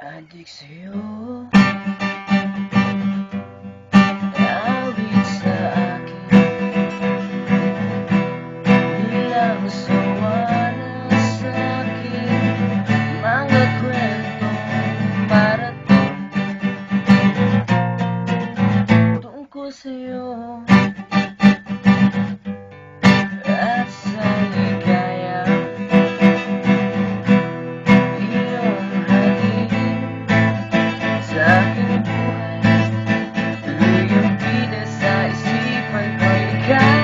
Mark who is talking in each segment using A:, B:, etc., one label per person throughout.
A: Adik sa'yo, awit sa akin, bilang sawa na sa'kin, mga kwentong marating tungkol sa'yo at sa ligaya. Sa aking buhay, tuloy ang bida sa isipan ko'y ikaw.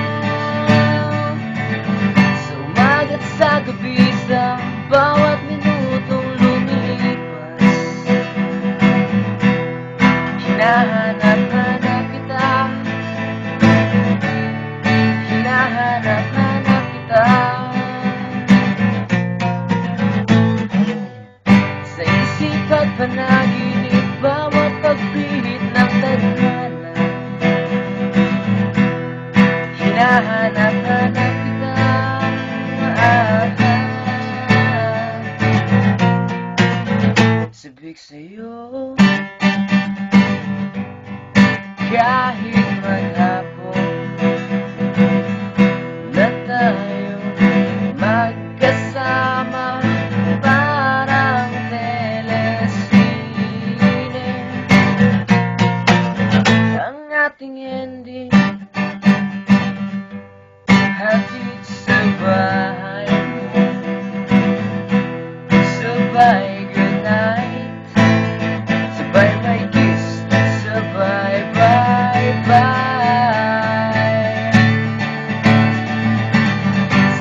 A: Sa umaga at sa gabi, sa bawat minutong lumilipas, hinahanap-hanap kita, hinahanap-hanap kita. Sa isip at panaginip, bawat pagpihit ng tadhana, hinahanap-hanap kita. Sabik sa'yo, kahit maghapon na tayo magkasama, parang ang ating ending, hatid sa bahay mo, sabay goodnight, sabay may kiss, sabay bye-bye.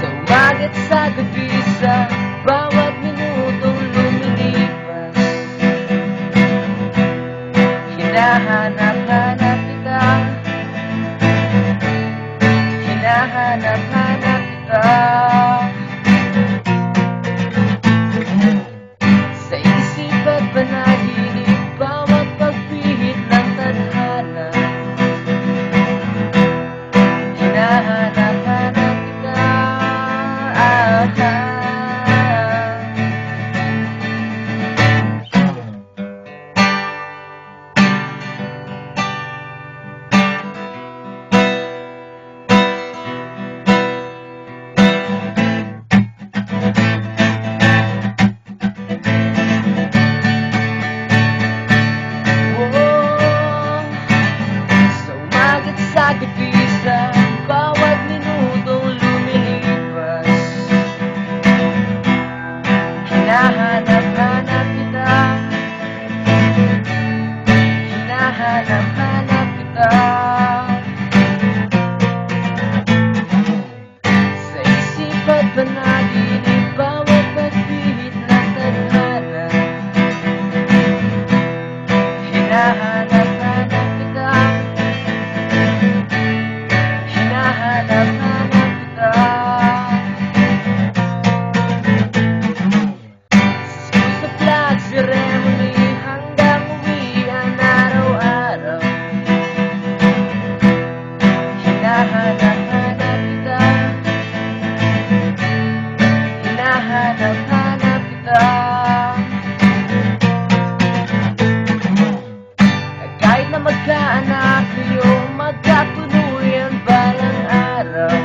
A: Sa umaga at sa gabi, sa bawat minutong lumilipas, hinahanap-hanap kita, hinahanap-hanap kita. Sa isip at panaginip, bawat pagpihit ng tadhana, hinahanap-hanap kita. Sa gabi, sa bawat minutong lumilipas, hinahanap-hanap kita, hinahanap-hanap kita. Sa isip at panaginip, bawat pagpihit ng tadhana, hinahanap-hanap kita, hinahanap-hanap kita. Sa flag ceremony hanggang uwian araw-araw, hinahanap-hanap kita, hinahanap-hanap kita. Kahit na magkaanak kayo, magkatuluyan balang araw,